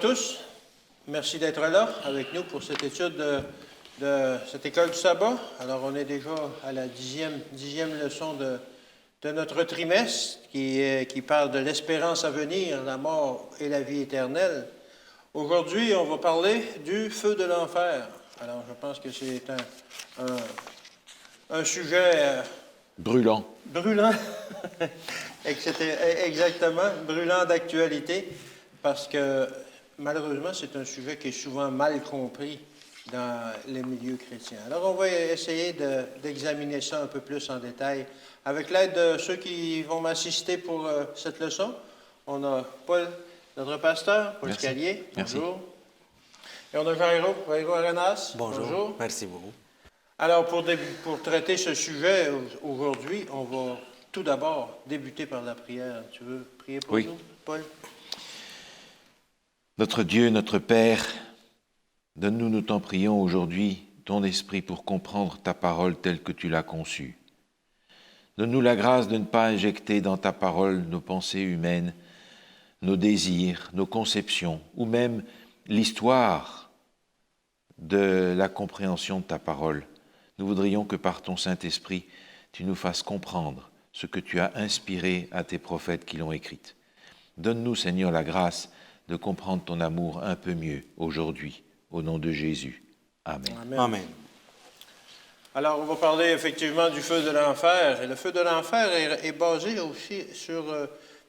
tous. Merci d'être là avec nous pour cette étude de cette école du sabbat. Alors, on est déjà à la dixième leçon de notre trimestre qui parle de l'espérance à venir, la mort et la vie éternelle. Aujourd'hui, on va parler du feu de l'enfer. Alors, je pense que c'est un sujet... brûlant. Brûlant, exactement, brûlant d'actualité, parce que malheureusement, c'est un sujet qui est souvent mal compris dans les milieux chrétiens. Alors, on va essayer d'examiner ça un peu plus en détail. Avec l'aide de ceux qui vont m'assister pour cette leçon, on a Paul, notre pasteur, Paul Scalier. Bonjour. Et on a Jairo Arenas. Bonjour. Merci beaucoup. Alors, pour traiter ce sujet aujourd'hui, on va tout d'abord débuter par la prière. Tu veux prier pour nous, Paul? Notre Dieu, notre Père, donne-nous, nous t'en prions aujourd'hui, ton esprit pour comprendre ta parole telle que tu l'as conçue. Donne-nous la grâce de ne pas injecter dans ta parole nos pensées humaines, nos désirs, nos conceptions, ou même l'histoire de la compréhension de ta parole. Nous voudrions que par ton Saint-Esprit, tu nous fasses comprendre ce que tu as inspiré à tes prophètes qui l'ont écrite. Donne-nous, Seigneur, la grâce de comprendre ton amour un peu mieux aujourd'hui, au nom de Jésus. Amen. Amen. Alors, on va parler effectivement du feu de l'enfer. Et le feu de l'enfer est basé aussi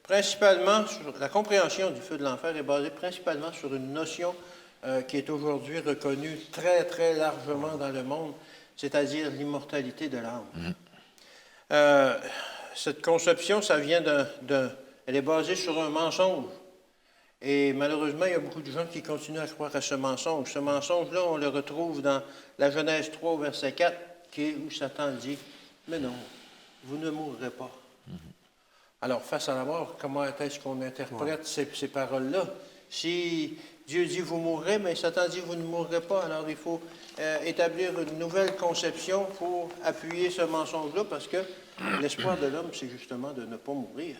principalement sur la compréhension du feu de l'enfer est basée principalement sur une notion qui est aujourd'hui reconnue très, très largement dans le monde, c'est-à-dire l'immortalité de l'âme. Cette conception, ça vient elle est basée sur un mensonge. Et malheureusement, il y a beaucoup de gens qui continuent à croire à ce mensonge. Ce mensonge-là, on le retrouve dans la Genèse 3, verset 4, où Satan dit « Mais non, vous ne mourrez pas. » Alors, face à la mort, comment est-ce qu'on interprète ces paroles-là? Si Dieu dit « Vous mourrez », mais Satan dit « Vous ne mourrez pas », alors il faut établir une nouvelle conception pour appuyer ce mensonge-là, parce que l'espoir de l'homme, c'est justement de ne pas mourir.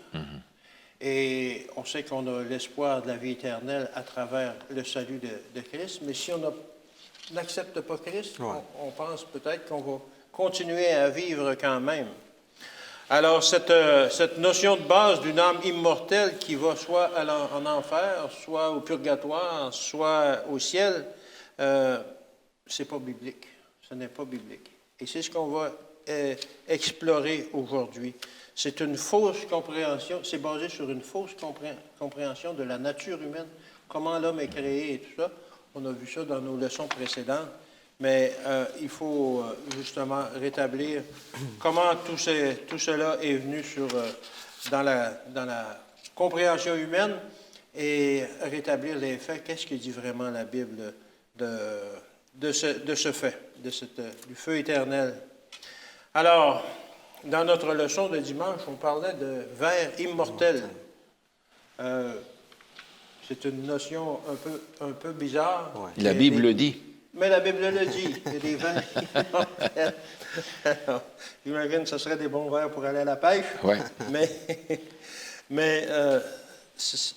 Et on sait qu'on a l'espoir de la vie éternelle à travers le salut de Christ, mais si on n'accepte pas Christ, on pense peut-être qu'on va continuer à vivre quand même. Alors, cette notion de base d'une âme immortelle qui va soit en enfer, soit au purgatoire, soit au ciel, c'est pas biblique. Ce n'est pas biblique. Et c'est ce qu'on va explorer aujourd'hui. C'est une fausse compréhension, c'est basé sur une fausse compréhension de la nature humaine, comment l'homme est créé et tout ça. On a vu ça dans nos leçons précédentes, mais il faut justement rétablir comment tout cela est venu dans la compréhension humaine et rétablir les faits. Qu'est-ce que dit vraiment la Bible de ce fait, du feu éternel? Alors, dans notre leçon de dimanche, on parlait de vers immortel. C'est une notion un peu bizarre. La Bible le dit. Mais la Bible le dit. Il y a des vers immortels. J'imagine que ce serait des bons vers pour aller à la pêche. Ouais. Mais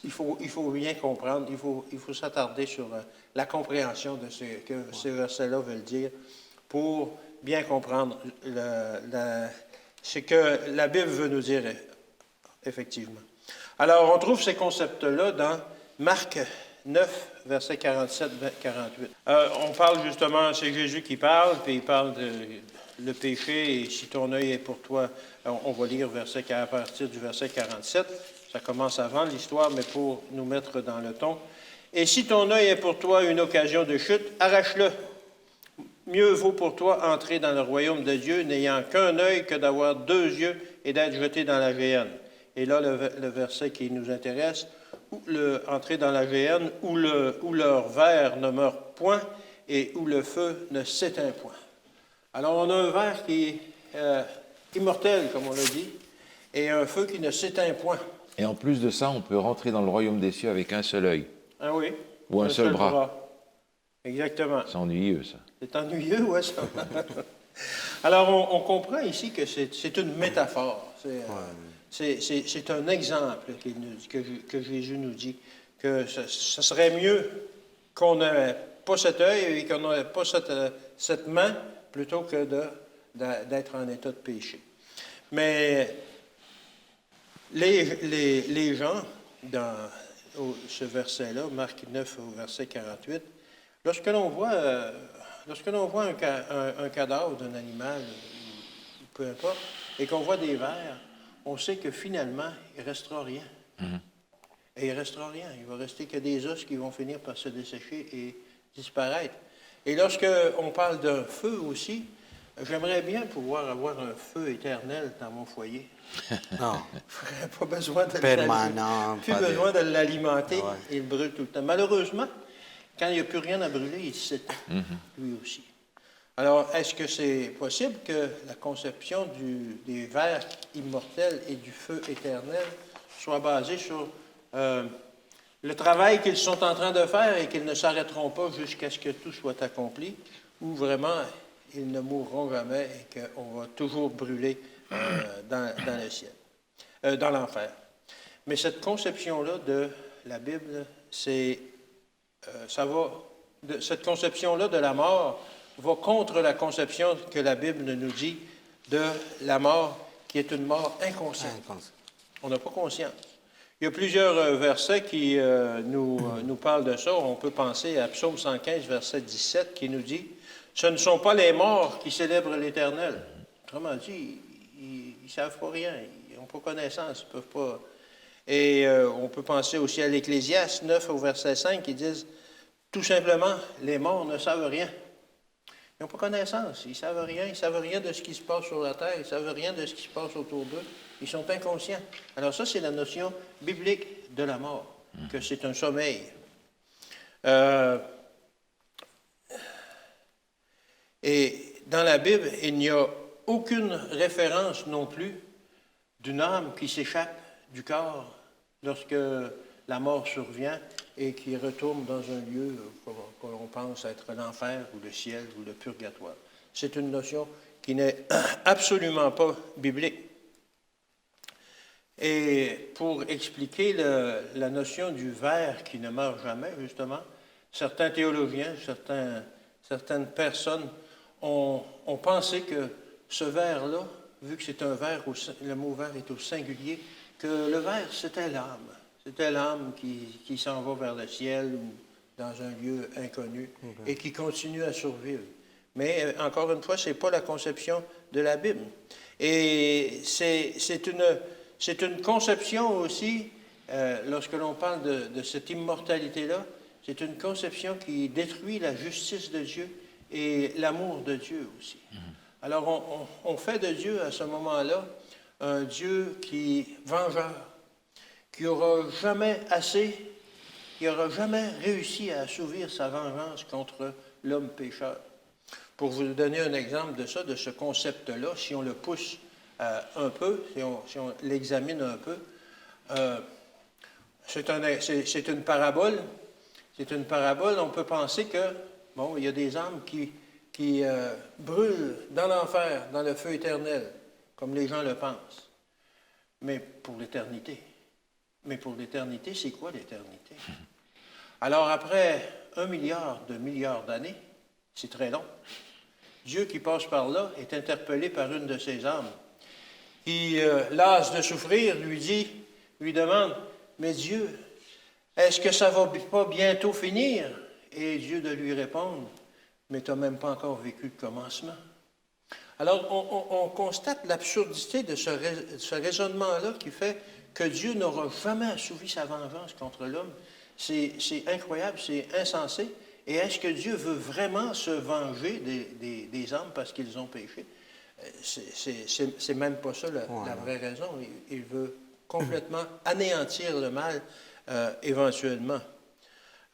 il faut bien comprendre. Il faut s'attarder sur la compréhension de ce que ces versets-là veulent dire pour bien comprendre ce que la Bible veut nous dire, effectivement. Alors, on trouve ces concepts-là dans Marc 9, versets 47-48. On parle justement, c'est Jésus qui parle, puis il parle de le péché, et si ton œil est pour toi, on va lire à partir du verset 47. Ça commence avant l'histoire, mais pour nous mettre dans le ton. « Et si ton œil est pour toi une occasion de chute, arrache-le. Mieux vaut pour toi entrer dans le royaume de Dieu, n'ayant qu'un œil que d'avoir deux yeux et d'être jeté dans la géhenne. » Et là, le verset qui nous intéresse, entrer dans la géhenne, où leur ver ne meurt point et où le feu ne s'éteint point. Alors, on a un ver qui est immortel, comme on l'a dit, et un feu qui ne s'éteint point. Et en plus de ça, on peut rentrer dans le royaume des cieux avec un seul œil. Ah oui. Ou un seul bras. Exactement. C'est ennuyeux, ça. C'est ennuyeux, oui, ça. Alors, on comprend ici que c'est une métaphore. C'est un exemple que Jésus nous dit. que ce serait mieux qu'on n'ait pas cet œil et qu'on n'ait pas cette main plutôt que d'être en état de péché. Mais les gens, dans ce verset-là, Marc 9 au verset 48, lorsque l'on voit un cadavre d'un animal, ou peu importe, et qu'on voit des vers, on sait que finalement, il ne restera rien. Et il ne restera rien. Il va rester que des os qui vont finir par se dessécher et disparaître. Et lorsque on parle d'un feu aussi, j'aimerais bien pouvoir avoir un feu éternel dans mon foyer. Non. Je n'aurais pas besoin de Permanent. plus besoin de l'alimenter. Ouais. Il brûle tout le temps. Malheureusement, quand il n'y a plus rien à brûler, il s'éteint, lui aussi. Alors, est-ce que c'est possible que la conception des vers immortels et du feu éternel soit basée sur le travail qu'ils sont en train de faire et qu'ils ne s'arrêteront pas jusqu'à ce que tout soit accompli, ou vraiment ils ne mourront jamais et qu'on va toujours brûler dans le ciel, dans l'enfer. Mais cette conception-là de la Bible, cette conception-là de la mort va contre la conception que la Bible nous dit de la mort, qui est une mort inconsciente. On n'a pas conscience. Il y a plusieurs versets qui nous parlent de ça. On peut penser à Psaume 115, verset 17, qui nous dit « Ce ne sont pas les morts qui célèbrent l'Éternel. » Autrement dit, ils ne savent pas rien, ils n'ont pas connaissance, ils ne peuvent pas... Et on peut penser aussi à l'Ecclésiaste 9, au verset 5, qui disent « Tout simplement, les morts ne savent rien. » Ils n'ont pas connaissance, ils ne savent rien de ce qui se passe sur la terre, ils ne savent rien de ce qui se passe autour d'eux, ils sont inconscients. Alors ça, c'est la notion biblique de la mort, que c'est un sommeil. Et dans la Bible, il n'y a aucune référence non plus d'une âme qui s'échappe du corps lorsque la mort survient et qui retourne dans un lieu que l'on pense être l'enfer ou le ciel ou le purgatoire. C'est une notion qui n'est absolument pas biblique. Et pour expliquer la notion du ver qui ne meurt jamais, justement, certains théologiens, certaines personnes ont pensé que ce ver-là, vu que c'est un ver, le mot ver est au singulier, que le ver, c'était l'âme. C'était l'âme qui s'en va vers le ciel ou dans un lieu inconnu et qui continue à survivre. Mais encore une fois, ce n'est pas la conception de la Bible. Et c'est une conception aussi, lorsque l'on parle de cette immortalité-là, c'est une conception qui détruit la justice de Dieu et l'amour de Dieu aussi. Alors, on fait de Dieu, à ce moment-là, un Dieu vengeur, qui n'aura jamais réussi à assouvir sa vengeance contre l'homme pécheur. Pour vous donner un exemple de ça, de ce concept-là, si on le pousse un peu, si on l'examine un peu, c'est une parabole. C'est une parabole. On peut penser que, il y a des âmes qui brûlent dans l'enfer, dans le feu éternel, comme les gens le pensent. Mais pour l'éternité. Mais pour l'éternité, c'est quoi l'éternité? Alors, après 1 milliard d'années, c'est très long, Dieu qui passe par là est interpellé par une de ses âmes qui, lasse de souffrir, lui demande, « Mais Dieu, est-ce que ça va pas bientôt finir? » Et Dieu de lui répondre, « Mais tu n'as même pas encore vécu le commencement. » Alors, on constate l'absurdité de ce raisonnement-là qui fait que Dieu n'aura jamais assouvi sa vengeance contre l'homme. C'est incroyable, c'est insensé. Et est-ce que Dieu veut vraiment se venger des hommes parce qu'ils ont péché? C'est même pas ça la vraie raison. Il veut complètement anéantir le mal éventuellement.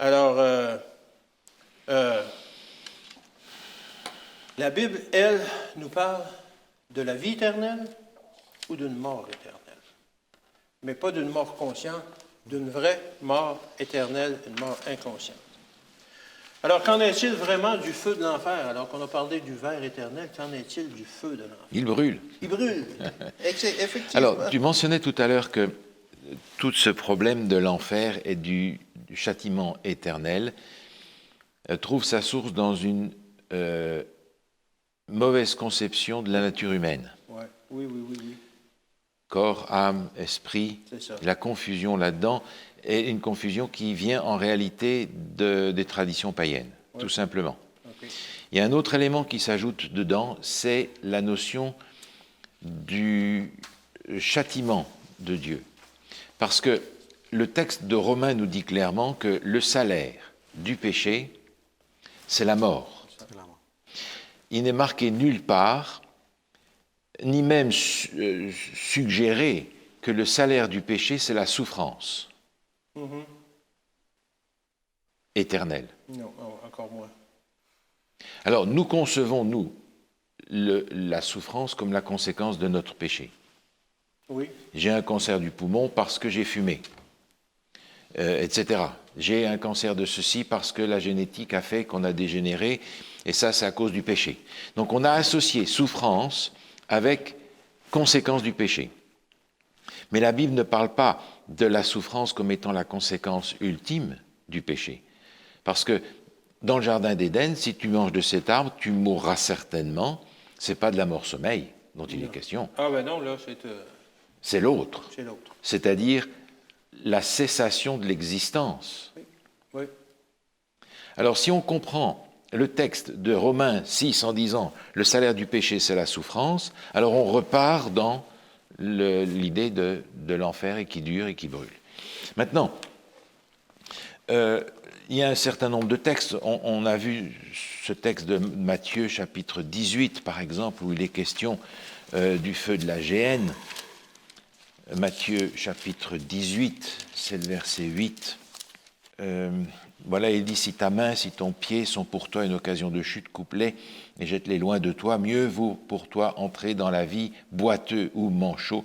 Alors, la Bible, elle, nous parle de la vie éternelle ou d'une mort éternelle. Mais pas d'une mort consciente, d'une vraie mort éternelle, une mort inconsciente. Alors, qu'en est-il vraiment du feu de l'enfer? Alors qu'on a parlé du ver éternel, qu'en est-il du feu de l'enfer? Il brûle. Il brûle, effectivement. Alors, tu mentionnais tout à l'heure que tout ce problème de l'enfer est dû du châtiment éternel, trouve sa source dans une mauvaise conception de la nature humaine. Ouais. Oui. Corps, âme, esprit, C'est ça. la confusion là-dedans est une confusion qui vient en réalité des traditions païennes, tout simplement. Okay. Il y a un autre élément qui s'ajoute dedans, c'est la notion du châtiment de Dieu. Parce que le texte de Romains nous dit clairement que le salaire du péché, c'est la mort. Il n'est marqué nulle part, ni même suggéré que le salaire du péché, c'est la souffrance éternelle. Non, encore moins. Alors, nous concevons, nous, la souffrance comme la conséquence de notre péché. Oui. J'ai un cancer du poumon parce que j'ai fumé, etc. J'ai un cancer de ceci parce que la génétique a fait qu'on a dégénéré, et ça, c'est à cause du péché. Donc, on a associé souffrance avec conséquence du péché. Mais la Bible ne parle pas de la souffrance comme étant la conséquence ultime du péché. Parce que dans le jardin d'Éden, si tu manges de cet arbre, tu mourras certainement. Ce n'est pas de la mort-sommeil dont il est question. Ah ben non, là, c'est l'autre. C'est l'autre. C'est-à-dire la cessation de l'existence. Oui. Alors si on comprend le texte de Romains 6 en disant « le salaire du péché, c'est la souffrance », alors on repart dans l'idée de l'enfer et qui dure et qui brûle. Maintenant, il y a un certain nombre de textes. On a vu ce texte de Matthieu, chapitre 18, par exemple, où il est question du feu de la géhenne. Matthieu, chapitre 18, c'est le verset 8. Voilà, il dit « Si ta main, si ton pied sont pour toi une occasion de chute, coupe-les et jette-les loin de toi. Mieux vaut pour toi entrer dans la vie boiteux ou manchot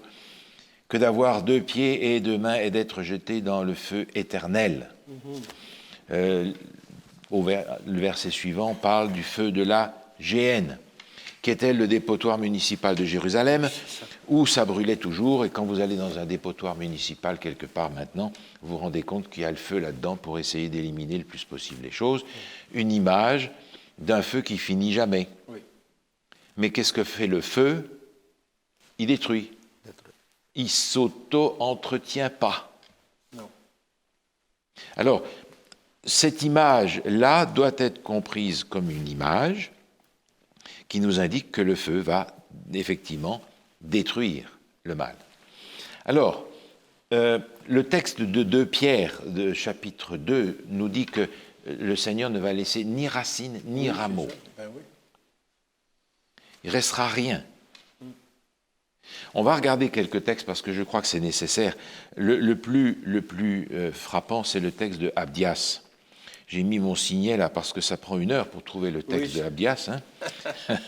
que d'avoir 2 pieds et 2 mains et d'être jeté dans le feu éternel. » Le verset suivant parle du feu de la géhenne, qui était le dépotoir municipal de Jérusalem, où ça brûlait toujours, et quand vous allez dans un dépotoir municipal quelque part maintenant, vous vous rendez compte qu'il y a le feu là-dedans pour essayer d'éliminer le plus possible les choses. Une image d'un feu qui finit jamais. Oui. Mais qu'est-ce que fait le feu? Il détruit. Il ne s'auto-entretient pas. Non. Alors, cette image-là doit être comprise comme une image qui nous indique que le feu va effectivement détruire le mal. Alors, le texte de 2 Pierre, de chapitre 2, nous dit que le Seigneur ne va laisser ni racine ni rameau. Ben oui. Il ne restera rien. On va regarder quelques textes parce que je crois que c'est nécessaire. Le plus frappant, c'est le texte de Abdias. J'ai mis mon signet là parce que ça prend 1 heure pour trouver le texte de Abdias. Hein.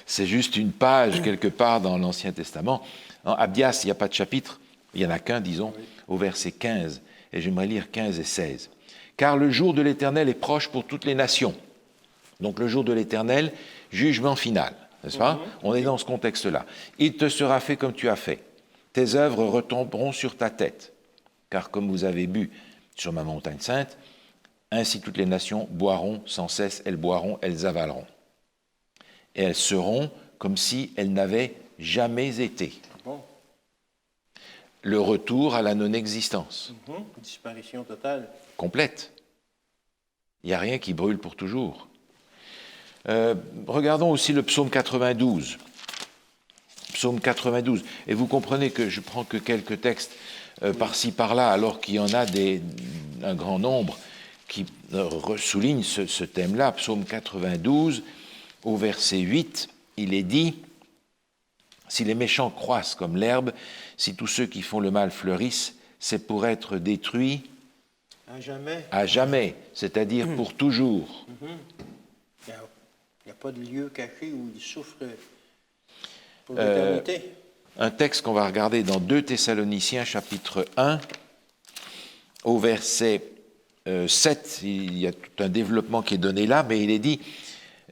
C'est juste une page quelque part dans l'Ancien Testament. En Abdias, il n'y a pas de chapitre, il n'y en a qu'un, disons, au verset 15. Et j'aimerais lire 15 et 16. « Car le jour de l'Éternel est proche pour toutes les nations. » Donc le jour de l'Éternel, jugement final. N'est-ce pas? On est dans ce contexte-là. « Il te sera fait comme tu as fait. Tes œuvres retomberont sur ta tête. Car comme vous avez bu sur ma montagne sainte, ainsi toutes les nations boiront sans cesse, elles boiront, elles avaleront. Et elles seront comme si elles n'avaient jamais été. » Bon. Le retour à la non-existence. Disparition totale. Complète. Il n'y a rien qui brûle pour toujours. Regardons aussi le psaume 92. Psaume 92. Et vous comprenez que je prends que quelques textes par-ci, par-là, alors qu'il y en a un grand nombre qui soulignent ce thème-là. Psaume 92, au verset 8, il est dit « Si les méchants croissent comme l'herbe, si tous ceux qui font le mal fleurissent, c'est pour être détruits à jamais, c'est-à-dire pour toujours. » Il n'y a pas de lieu caché où il souffre pour l'éternité. Un texte qu'on va regarder dans 2 Thessaloniciens, chapitre 1, au verset 7, il y a tout un développement qui est donné là, mais il est dit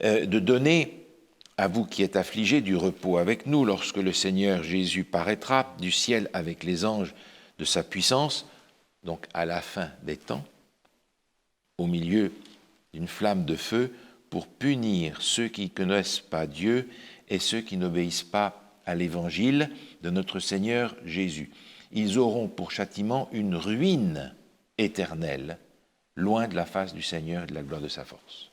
de donner à vous qui êtes affligés du repos avec nous lorsque le Seigneur Jésus paraîtra du ciel avec les anges de sa puissance, donc à la fin des temps, au milieu d'une flamme de feu pour punir ceux qui ne connaissent pas Dieu et ceux qui n'obéissent pas à l'évangile de notre Seigneur Jésus. Ils auront pour châtiment une ruine éternelle, loin de la face du Seigneur et de la gloire de sa force.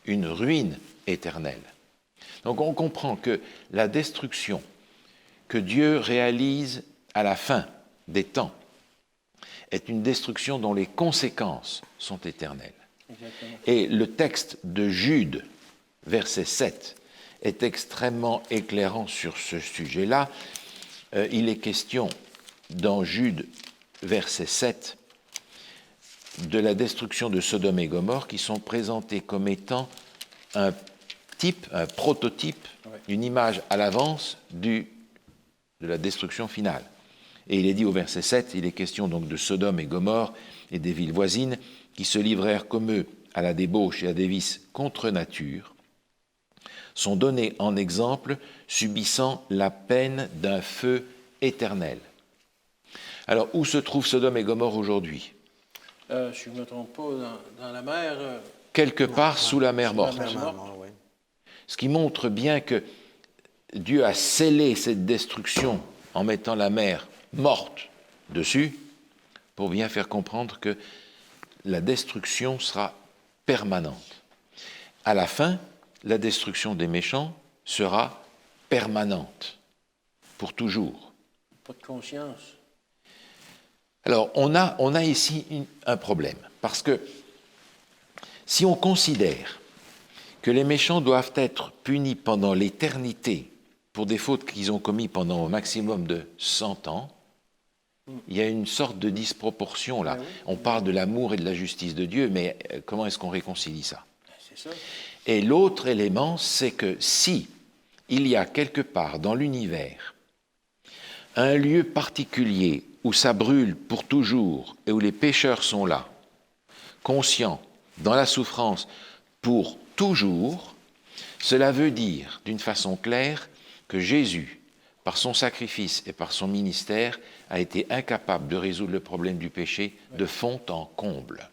Une ruine éternelle. Donc on comprend que la destruction que Dieu réalise à la fin des temps est une destruction dont les conséquences sont éternelles. Exactement. Et le texte de Jude, verset 7, est extrêmement éclairant sur ce sujet-là. Il est question, dans Jude, verset 7, de la destruction de Sodome et Gomorrhe, qui sont présentés comme étant un type, un prototype, une image à l'avance de la destruction finale. Et il est dit au verset 7, il est question donc de Sodome et Gomorrhe et des villes voisines qui se livrèrent comme eux à la débauche et à des vices contre nature, sont donnés en exemple, subissant la peine d'un feu éternel. Alors, où se trouve Sodome et Gomorrhe aujourd'hui? Si je ne me trompe pas, dans la mer... Quelque part sous la mer morte. Oui. Ce qui montre bien que Dieu a scellé cette destruction en mettant la mer morte dessus, pour bien faire comprendre que la destruction sera permanente. À la fin, la destruction des méchants sera permanente, pour toujours. Pas de conscience. Alors, on a ici un problème, parce que si on considère que les méchants doivent être punis pendant l'éternité pour des fautes qu'ils ont commises pendant au maximum de 100 ans, il y a une sorte de disproportion là. On parle de l'amour et de la justice de Dieu, mais comment est-ce qu'on réconcilie ça? C'est ça. Et l'autre élément, c'est que si il y a quelque part dans l'univers un lieu particulier où ça brûle pour toujours et où les pécheurs sont là, conscients, dans la souffrance, pour toujours, cela veut dire, d'une façon claire, que Jésus, par son sacrifice et par son ministère, a été incapable de résoudre le problème du péché de fond en comble.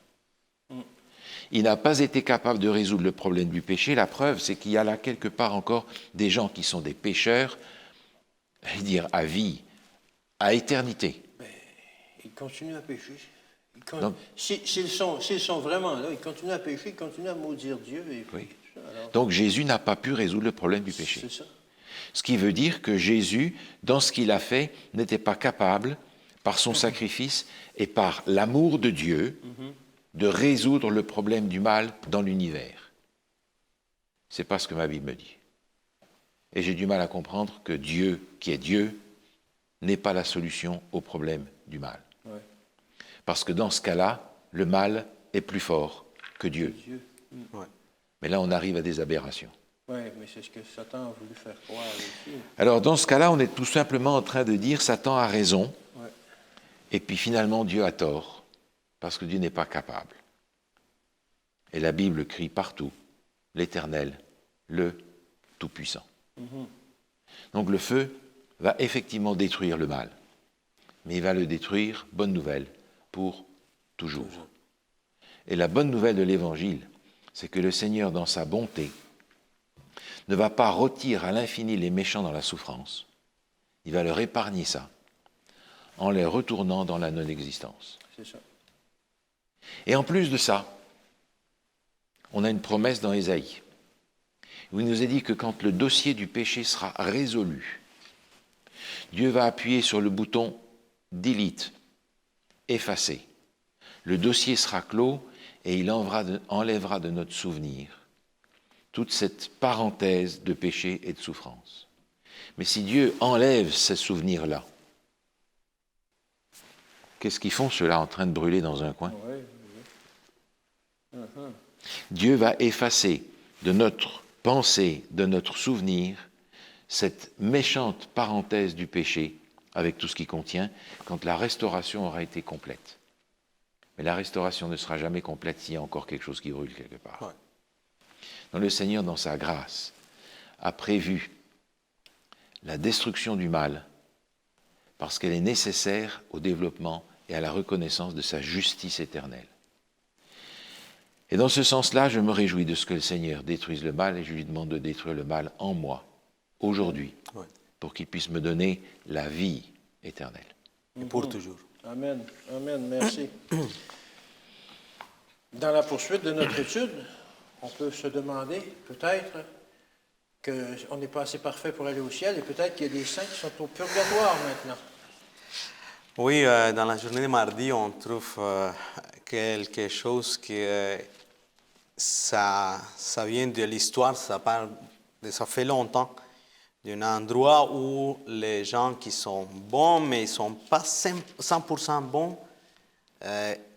Il n'a pas été capable de résoudre le problème du péché. La preuve, c'est qu'il y a là quelque part encore des gens qui sont des pécheurs, je veux dire à vie, à éternité. Mais ils continuent à pécher. Donc- S'ils sont vraiment là, ils continuent à pécher, ils continuent à maudire Dieu. Et puis, Oui. alors, Donc Jésus n'a pas pu résoudre le problème du péché. c'est ça. Ce qui veut dire que Jésus, dans ce qu'il a fait, n'était pas capable, par son sacrifice et par l'amour de Dieu, de résoudre le problème du mal dans l'univers. C'est pas ce que ma Bible me dit. Et j'ai du mal à comprendre que Dieu, qui est Dieu, n'est pas la solution au problème du mal. Ouais. Parce que dans ce cas-là, le mal est plus fort que Dieu. Dieu. Ouais. Mais là, on arrive à des aberrations. Oui, mais c'est ce que Satan a voulu faire croire aussi. Alors, dans ce cas-là, on est tout simplement en train de dire Satan a raison, Ouais. et puis finalement Dieu a tort, parce que Dieu n'est pas capable. Et la Bible crie partout, l'Éternel, le Tout-Puissant. Donc le feu va effectivement détruire le mal, mais il va le détruire, bonne nouvelle, pour toujours. Et la bonne nouvelle de l'Évangile, c'est que le Seigneur, dans sa bonté, ne va pas rôtir à l'infini les méchants dans la souffrance, il va leur épargner ça, en les retournant dans la non-existence. C'est ça. Et en plus de ça, on a une promesse dans Ésaïe, où il nous est dit que quand le dossier du péché sera résolu, Dieu va appuyer sur le bouton « delete », effacer. Le dossier sera clos et il enlèvera de notre souvenir toute cette parenthèse de péché et de souffrance. Mais si Dieu enlève ces souvenirs-là, qu'est-ce qu'ils font ceux-là en train de brûler dans un coin? Oui, oui. Dieu va effacer de notre pensée, de notre souvenir, cette méchante parenthèse du péché avec tout ce qu'il contient, quand la restauration aura été complète. Mais la restauration ne sera jamais complète s'il y a encore quelque chose qui brûle quelque part. Ouais. Donc le Seigneur, dans sa grâce, a prévu la destruction du mal parce qu'elle est nécessaire au développement et à la reconnaissance de sa justice éternelle. Et dans ce sens-là, je me réjouis de ce que le Seigneur détruise le mal et je lui demande de détruire le mal en moi, aujourd'hui, Ouais. pour qu'il puisse me donner la vie éternelle. Et pour toujours. Amen. Amen. Merci. Dans la poursuite de notre étude, on peut se demander peut-être qu'on n'est pas assez parfait pour aller au ciel et peut-être qu'il y a des saints qui sont au purgatoire maintenant. Oui, dans la journée de mardi, on trouve quelque chose que ça vient de l'histoire, ça fait longtemps, d'un endroit où les gens qui sont bons, mais ils ne sont pas 100% bons,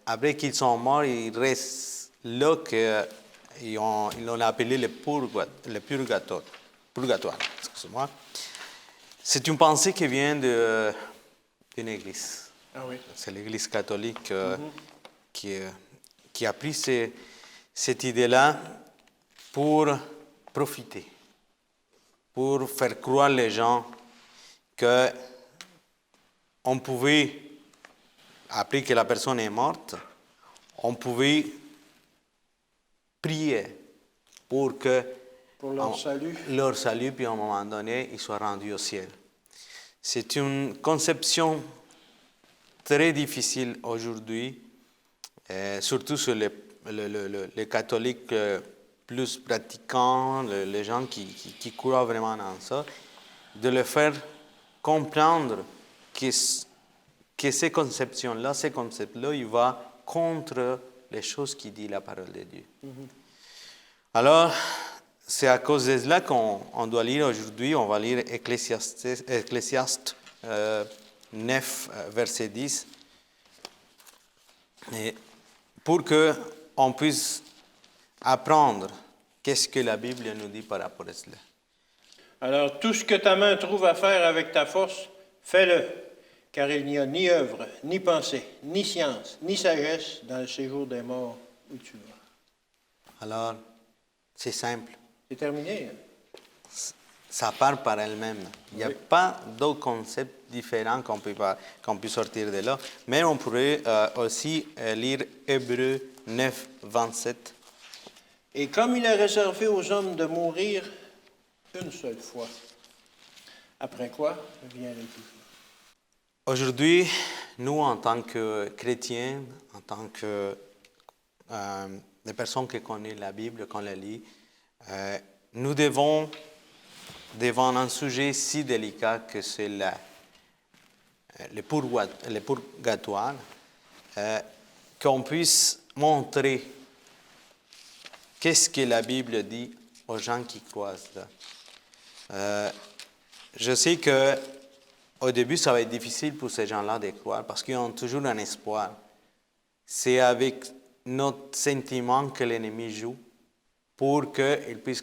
après qu'ils sont morts, ils restent là qu'ils l'ont appelé le purgatoire. Excusez-moi. C'est une pensée qui vient d'une église. Ah oui. C'est l'église catholique qui a pris cette idée-là pour profiter, pour faire croire les gens qu'on pouvait, après que la personne est morte, on pouvait prier pour que Pour leur salut. leur salut, puis à un moment donné, ils soient rendus au ciel. C'est une conception très difficile aujourd'hui, surtout sur les catholiques plus pratiquants, les gens qui croient vraiment dans ça, de le faire comprendre que ces conceptions-là, ces concepts-là, ils vont contre les choses qui dit la parole de Dieu. Alors, c'est à cause de cela qu'on doit lire aujourd'hui, on va lire Ecclésiaste 9, verset 10, et pour qu'on puisse apprendre qu'est-ce que la Bible nous dit par rapport à cela. Alors, tout ce que ta main trouve à faire avec ta force, fais-le, car il n'y a ni œuvre, ni pensée, ni science, ni sagesse dans le séjour des morts où tu vas. Alors, c'est simple. C'est terminé. Ça part par elle-même. Il n'y a pas d'autres concepts différents qu'on peut sortir de là. Mais on pourrait aussi lire Hébreux 9, 27. Et comme il est réservé aux hommes de mourir une seule fois, après quoi vient le jugement. Aujourd'hui, nous, en tant que chrétiens, en tant que des personnes qui connaissent la Bible, qu'on la lit, nous devons un sujet si délicat que c'est le purgatoire, qu'on puisse montrer qu'est-ce que la Bible dit aux gens qui croient là. Je sais qu'au début, ça va être difficile pour ces gens-là de croire parce qu'ils ont toujours un espoir. C'est avec notre sentiment que l'ennemi joue pour qu'il puisse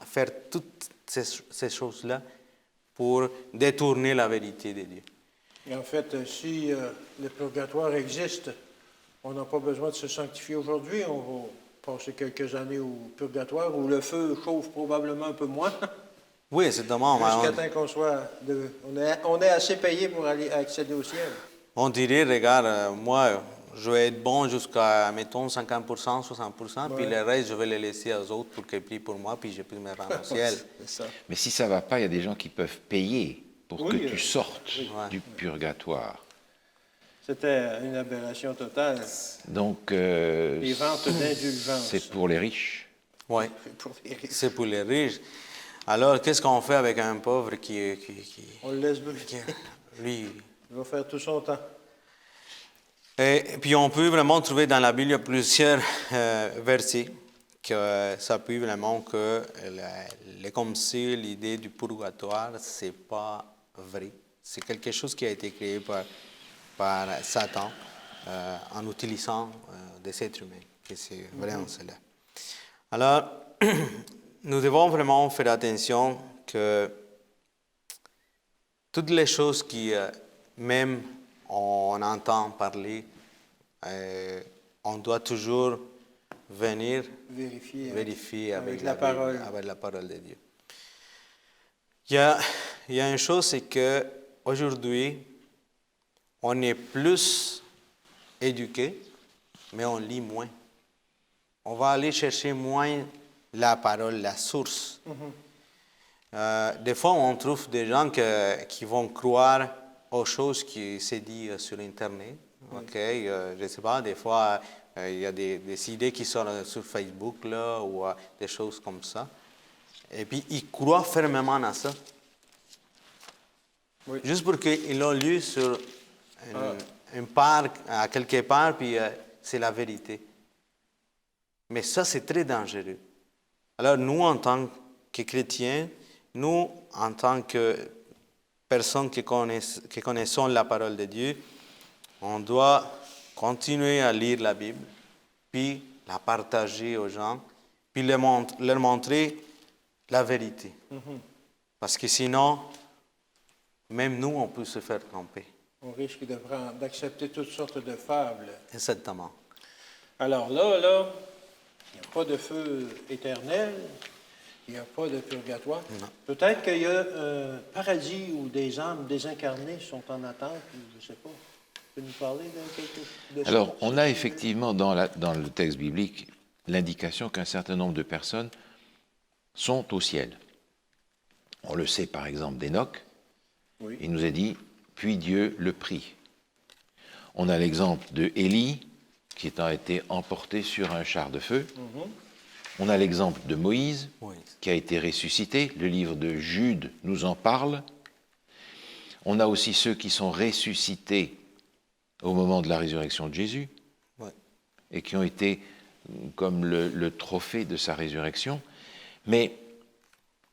faire toutes ces choses-là pour détourner la vérité de Dieu. Et en fait, si le purgatoire existe, on n'a pas besoin de se sanctifier aujourd'hui. On va passer quelques années au purgatoire où le feu chauffe probablement un peu moins. Oui, exactement. Jusqu'à temps qu'on soit... on est assez payé pour aller accéder au ciel. On dirait, regarde, moi, je vais être bon jusqu'à, mettons, 50%, 60%, puis le reste, je vais le laisser aux autres pour qu'ils prient pour moi, puis je peux me rendre au ciel. C'est ça. Mais si ça ne va pas, il y a des gens qui peuvent payer pour que tu sortes du purgatoire. C'était une aberration totale. Donc, Les ventes d'indulgence. c'est pour les riches. Oui, c'est pour les riches. Alors, qu'est-ce qu'on fait avec un pauvre qui On le laisse brûler. lui... Il va faire tout son temps. Et puis, on peut vraiment trouver dans la Bible plusieurs versets que ça peut vraiment que comme si l'idée du purgatoire, c'est pas vrai. C'est quelque chose qui a été créé par Satan en utilisant des êtres humains, que c'est vraiment cela. Alors, nous devons vraiment faire attention que toutes les choses qui, même on entend parler, on doit toujours venir vérifier avec la parole de Dieu. Il y a une chose, c'est qu'aujourd'hui, on est plus éduqué, mais on lit moins. on va aller chercher moins la parole, la source. Des fois, on trouve des gens qui vont croire aux choses qui se disent sur Internet. Ok, je ne sais pas, des fois, il y a des idées qui sortent sur Facebook là, ou des choses comme ça. Et puis, ils croient fermement à ça. Oui. Juste pour qu'ils l'ont lu sur une part, à quelque part, puis c'est la vérité. Mais ça, c'est très dangereux. Alors, nous, en tant que chrétiens, nous, en tant que personnes qui connaissons la parole de Dieu, on doit continuer à lire la Bible, puis la partager aux gens, puis leur montrer la vérité. Parce que sinon, même nous, on peut se faire tromper. On risque d'accepter toutes sortes de fables. Exactement. Alors là, il n'y a pas de feu éternel, il n'y a pas de purgatoire. Non. Peut-être qu'il y a un paradis où des âmes désincarnées sont en attente, ou je ne sais pas. Tu peux nous parler de quelque chose? Alors, on a effectivement dans le texte biblique l'indication qu'un certain nombre de personnes sont au ciel. On le sait par exemple d'Enoch. Oui. Il nous est dit, puis Dieu le prit. On a l'exemple de Élie, qui a été emporté sur un char de feu. On a l'exemple de Moïse, Oui. qui a été ressuscité. Le livre de Jude nous en parle. On a aussi ceux qui sont ressuscités au moment de la résurrection de Jésus, Oui. et qui ont été comme le trophée de sa résurrection. Mais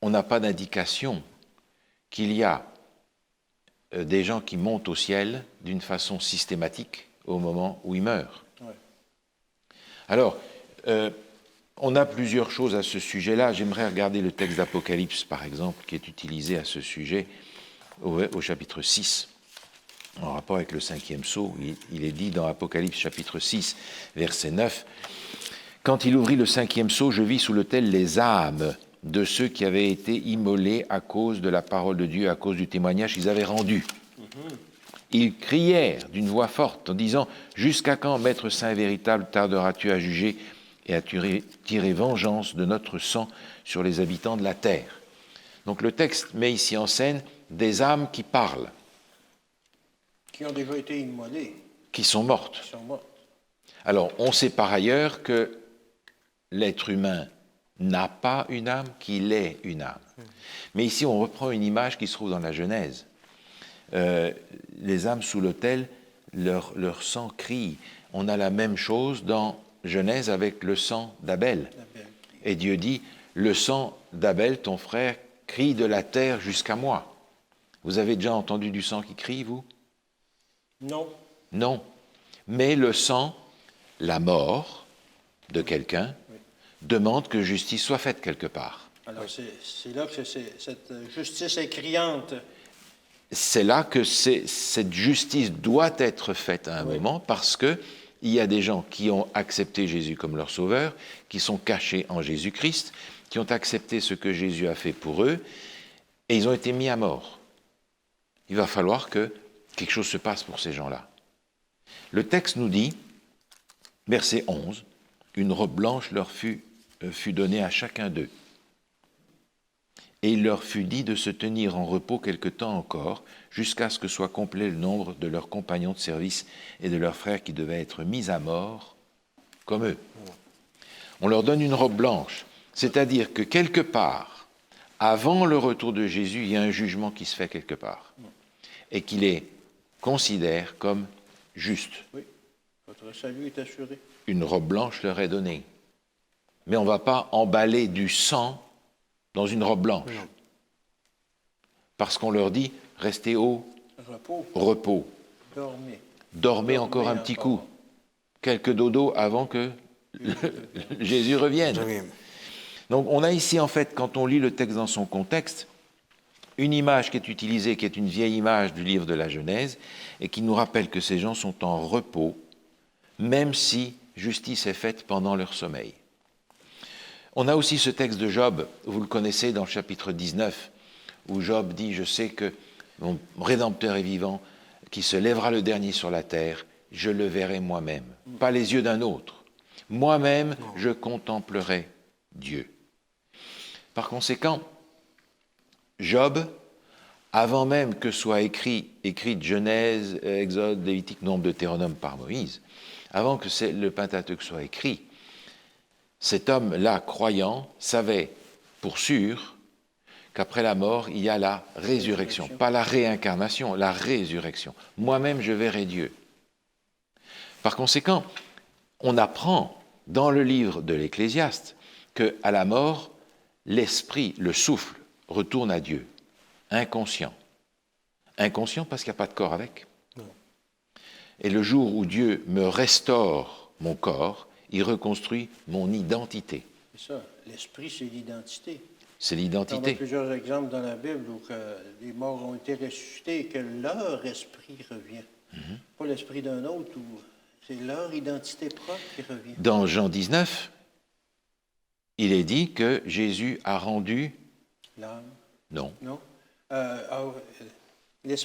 on n'a pas d'indication qu'il y a des gens qui montent au ciel d'une façon systématique au moment où ils meurent. Ouais. Alors, on a plusieurs choses à ce sujet-là. J'aimerais regarder le texte d'Apocalypse, par exemple, qui est utilisé à ce sujet au chapitre 6, en rapport avec le 5e sceau. Il est dit dans Apocalypse chapitre 6, verset 9, « Quand il ouvrit le 5e sceau, je vis sous l'autel les âmes de ceux qui avaient été immolés à cause de la parole de Dieu, à cause du témoignage qu'ils avaient rendu. Ils crièrent d'une voix forte en disant « Jusqu'à quand, Maître saint et véritable, tarderas-tu à juger et à tirer vengeance de notre sang sur les habitants de la terre ?» Donc le texte met ici en scène des âmes qui parlent, Qui ont déjà été immolés, qui sont mortes. qui sont morts. Alors on sait par ailleurs que l'être humain n'a pas une âme, qu'il est une âme. Mais ici, on reprend une image qui se trouve dans la Genèse. Les âmes sous l'autel, leur sang crie. On a la même chose dans Genèse avec le sang d'Abel. Et Dieu dit, le sang d'Abel, ton frère, crie de la terre jusqu'à moi. Vous avez déjà entendu du sang qui crie, vous? Non. Non. Mais le sang, la mort de quelqu'un, demande que justice soit faite quelque part. Alors, c'est là que cette justice est criante. C'est là que cette justice doit être faite à un moment, parce qu'il y a des gens qui ont accepté Jésus comme leur sauveur, qui sont cachés en Jésus-Christ, qui ont accepté ce que Jésus a fait pour eux, et ils ont été mis à mort. Il va falloir que quelque chose se passe pour ces gens-là. Le texte nous dit, verset 11, « Une robe blanche leur fut donnée à chacun d'eux. Et il leur fut dit de se tenir en repos quelque temps encore, jusqu'à ce que soit complet le nombre de leurs compagnons de service et de leurs frères qui devaient être mis à mort comme eux. » On leur donne une robe blanche, c'est-à-dire que quelque part, avant le retour de Jésus, il y a un jugement qui se fait quelque part, et qu'il les considère comme justes. Oui, votre salut est assuré. Une robe blanche leur est donnée. Mais on ne va pas emballer du sang dans une robe blanche. Non. Parce qu'on leur dit, restez au Repos, repos. dormez. Dormez encore un petit coup. Quelques dodos avant que Jésus revienne. Donc on a ici, en fait, quand on lit le texte dans son contexte, une image qui est utilisée, qui est une vieille image du livre de la Genèse, et qui nous rappelle que ces gens sont en repos, même si justice est faite pendant leur sommeil. On a aussi ce texte de Job, vous le connaissez dans le chapitre 19, où Job dit « Je sais que mon Rédempteur est vivant, qui se lèvera le dernier sur la terre, je le verrai moi-même. » Pas les yeux d'un autre. Moi-même, je contemplerai Dieu. Par conséquent, Job, avant même que soit écrite Genèse, Exode, Lévitique, Nombre, Deutéronome par Moïse, avant que le Pentateuque soit écrit, cet homme-là, croyant, savait pour sûr qu'après la mort, il y a la résurrection. Pas la réincarnation, la résurrection. Moi-même, je verrai Dieu. Par conséquent, on apprend dans le livre de l'Ecclésiaste qu'à la mort, l'esprit, le souffle, retourne à Dieu, inconscient. Inconscient parce qu'il n'y a pas de corps avec. Non. Et le jour où Dieu me restaure mon corps, il reconstruit mon identité. C'est ça. L'esprit, c'est l'identité. C'est On a l'identité. plusieurs exemples dans la Bible où les morts ont été ressuscités et que leur esprit revient. Pas l'esprit d'un autre, c'est leur identité propre qui revient. Dans Jean 19, il est dit que Jésus a rendu... L'âme, Non. non?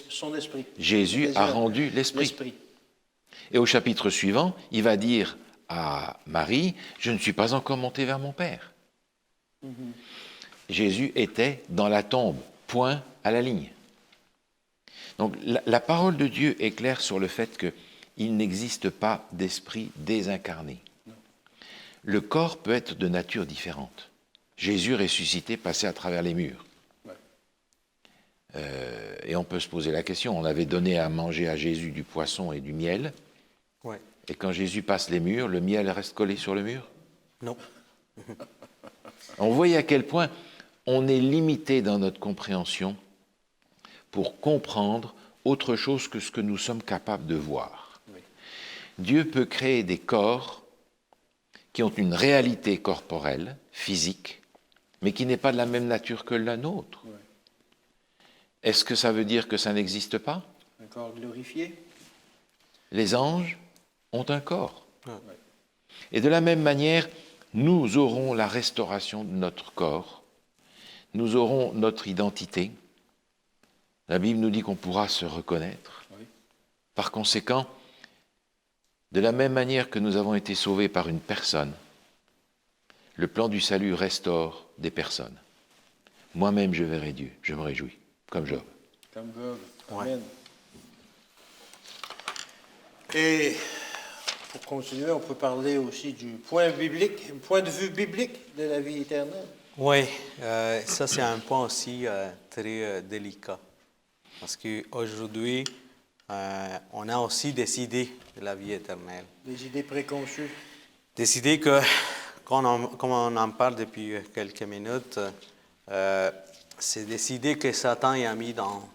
Son esprit. Jésus a rendu l'esprit. L'esprit. Et au chapitre suivant, il va dire à Marie, « Je ne suis pas encore monté vers mon Père. Jésus était dans la tombe, point à la ligne. Donc la parole de Dieu est claire sur le fait qu'il n'existe pas d'esprit désincarné. Le corps peut être de nature différente. Jésus ressuscité passait à travers les murs. Et on peut se poser la question, on avait donné à manger à Jésus du poisson et du miel, Ouais. et quand Jésus passe les murs, le miel reste collé sur le mur. Non. On voit à quel point on est limité dans notre compréhension pour comprendre autre chose que ce que nous sommes capables de voir. Oui. Dieu peut créer des corps qui ont une réalité corporelle, physique, mais qui n'est pas de la même nature que la nôtre. Oui. Est-ce que ça veut dire que ça n'existe pas? Un corps glorifié. Les anges ont un corps. Ouais. Et de la même manière, nous aurons la restauration de notre corps, nous aurons notre identité. La Bible nous dit qu'on pourra se reconnaître. Oui. Par conséquent, de la même manière que nous avons été sauvés par une personne, le plan du salut restaure des personnes. Moi-même, je verrai Dieu, je me réjouis, comme Job. Comme Job. Ouais. Amen. Et pour continuer, on peut parler aussi du point de vue biblique de la vie éternelle. Oui, ça c'est un point aussi très délicat. Parce qu'aujourd'hui, on a aussi des idées de la vie éternelle. Des idées préconçues. Des idées que, comme on en parle depuis quelques minutes, c'est des idées que Satan a mis dans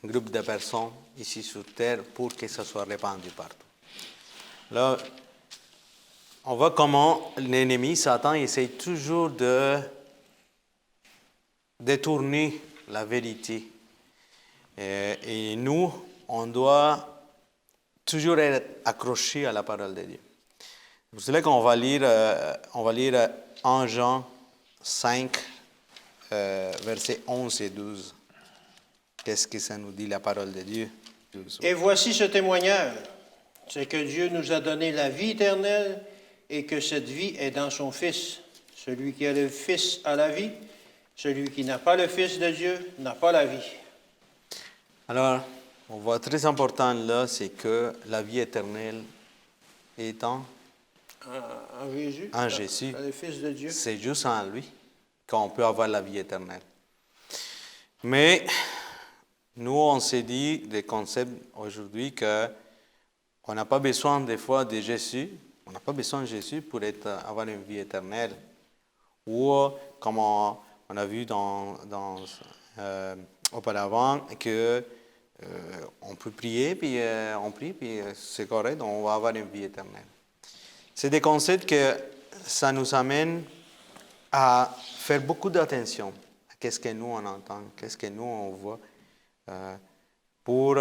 un groupe de personnes ici sur Terre pour que ça soit répandu partout. Là, on voit comment l'ennemi, Satan, essaie toujours de détourner la vérité. Et nous, on doit toujours être accrochés à la parole de Dieu. C'est pour cela qu'on va lire 1 Jean 5, versets 11 et 12. Qu'est-ce que ça nous dit, la parole de Dieu? Et voici ce témoignage, c'est que Dieu nous a donné la vie éternelle et que cette vie est dans son Fils. Celui qui a le Fils a la vie, celui qui n'a pas le Fils de Dieu n'a pas la vie. Alors, on voit très important là, c'est que la vie éternelle est en Jésus. En Jésus. Le Fils de Dieu. C'est juste en lui qu'on peut avoir la vie éternelle. Mais nous, on s'est dit des concepts aujourd'hui qu'on n'a pas besoin des fois de Jésus. On n'a pas besoin de Jésus pour avoir une vie éternelle. Ou comme on a vu auparavant que on peut prier, puis on prie, puis c'est correct, on va avoir une vie éternelle. C'est des concepts que ça nous amène à faire beaucoup d'attention à qu'est-ce que nous on entend, qu'est-ce que nous on voit, pour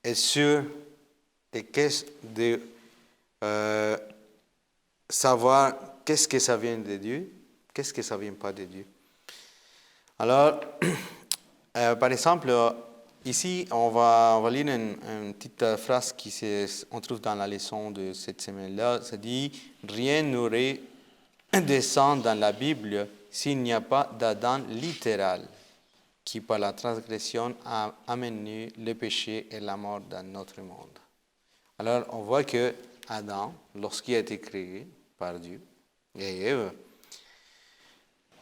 être sûr de savoir qu'est-ce que ça vient de Dieu, qu'est-ce que ça ne vient pas de Dieu. Alors, par exemple, Ici, on va lire une petite phrase on trouve dans la leçon de cette semaine-là. Ça dit « Rien n'aurait descend dans la Bible s'il n'y a pas d'Adam littéral qui, par la transgression, a amené le péché et la mort dans notre monde. » Alors, on voit que Adam, lorsqu'il a été créé par Dieu, et Ève,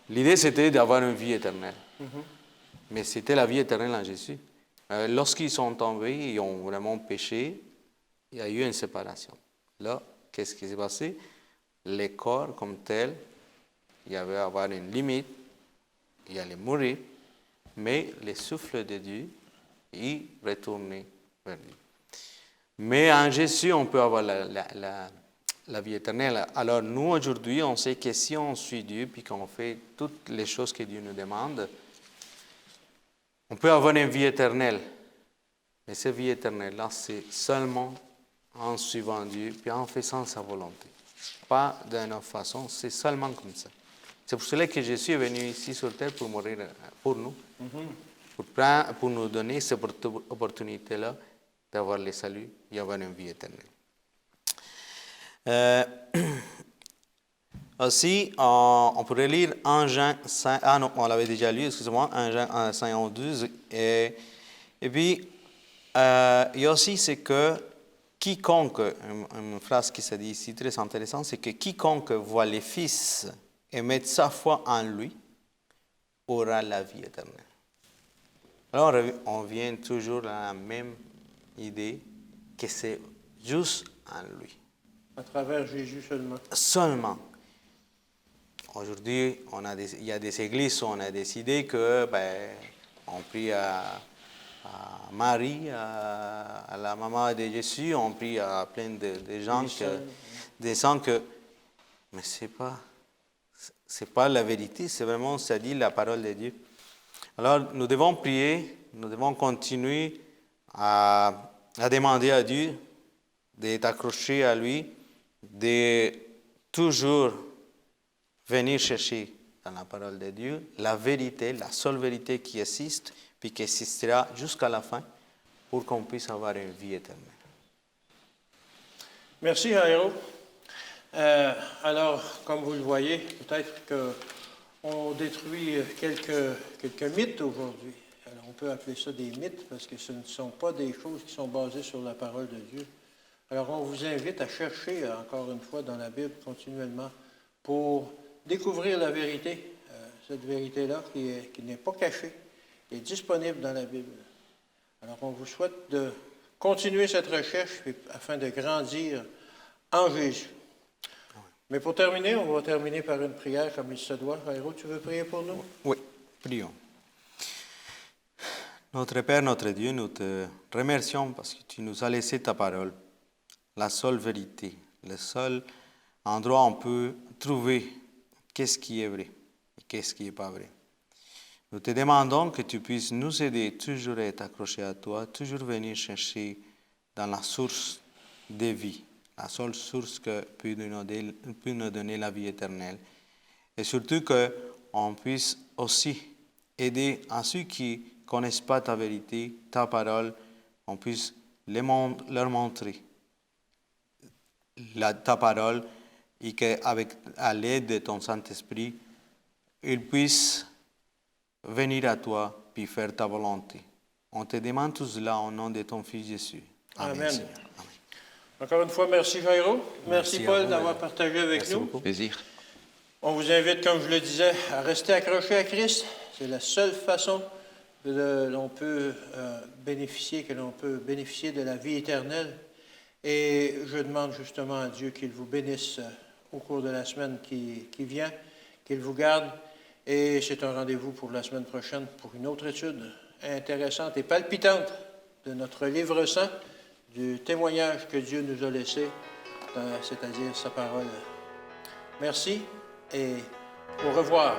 l'idée c'était d'avoir une vie éternelle. Mais c'était la vie éternelle en Jésus. Lorsqu'ils sont tombés, ils ont vraiment péché, il y a eu une séparation. Là, qu'est-ce qui s'est passé? Les corps comme tels, il y avait à avoir une limite, il allait mourir, mais le souffle de Dieu, il retournait vers lui. Mais en Jésus, on peut avoir la vie éternelle. Alors nous, aujourd'hui, on sait que si on suit Dieu, puis qu'on fait toutes les choses que Dieu nous demande, on peut avoir une vie éternelle. Mais cette vie éternelle-là, c'est seulement en suivant Dieu, puis en faisant sa volonté. Pas d'une autre façon, c'est seulement comme ça. C'est pour cela que Jésus est venu ici sur terre pour mourir pour nous, pour nous donner cette opportunité-là d'avoir le salut et avoir une vie éternelle. Aussi, on pourrait lire 1 Jean 5, non, on l'avait déjà lu, excusez-moi, 1 Jean 5, 12. Et puis, il y a aussi, c'est que quiconque, une phrase qui se dit ici très intéressante, c'est que quiconque voit le Fils et met sa foi en lui aura la vie éternelle. Alors, on vient toujours à la même idée que c'est juste en lui. À travers Jésus seulement. Seulement. Aujourd'hui, il y a des églises où on a décidé que, on prie à Marie, à la maman de Jésus, on prie à plein de gens, des gens que, mais c'est pas la vérité, c'est vraiment, ça dit la parole de Dieu. Alors, nous devons prier, nous devons continuer à demander à Dieu d'être accroché à lui, de toujours venir chercher dans la parole de Dieu la vérité, la seule vérité qui existe, puis qui existera jusqu'à la fin, pour qu'on puisse avoir une vie éternelle. Merci, Jairo. Alors, comme vous le voyez, peut-être qu'on détruit quelques mythes aujourd'hui. Alors, on peut appeler ça des mythes parce que ce ne sont pas des choses qui sont basées sur la parole de Dieu. Alors, on vous invite à chercher, encore une fois, dans la Bible continuellement pour découvrir la vérité, cette vérité-là qui n'est pas cachée, est disponible dans la Bible. Alors, on vous souhaite de continuer cette recherche afin de grandir en Jésus. Mais pour terminer, on va terminer par une prière comme il se doit. Jairo, tu veux prier pour nous? Oui, prions. Notre Père, notre Dieu, nous te remercions parce que tu nous as laissé ta parole, la seule vérité, le seul endroit où on peut trouver qu'est-ce qui est vrai et qu'est-ce qui n'est pas vrai. Nous te demandons que tu puisses nous aider toujours à être accrochés à toi, toujours venir chercher dans la source de vie, la seule source que peut nous donner la vie éternelle. Et surtout qu'on puisse aussi aider à ceux qui ne connaissent pas ta vérité, ta parole, on puisse leur montrer ta parole et qu'à l'aide de ton Saint-Esprit, ils puissent venir à toi puis faire ta volonté. On te demande tout cela au nom de ton Fils Jésus. Amen. Seigneur. Amen. Encore une fois, merci Jairo. Merci Paul vous, d'avoir partagé avec Merci nous. beaucoup. Plaisir. On vous invite, comme je le disais, à rester accroché à Christ. C'est la seule façon que l'on peut bénéficier de la vie éternelle. Et je demande justement à Dieu qu'il vous bénisse au cours de la semaine qui vient, qu'il vous garde. Et c'est un rendez-vous pour la semaine prochaine pour une autre étude intéressante et palpitante de notre livre saint, du témoignage que Dieu nous a laissé, c'est-à-dire sa parole. Merci et au revoir.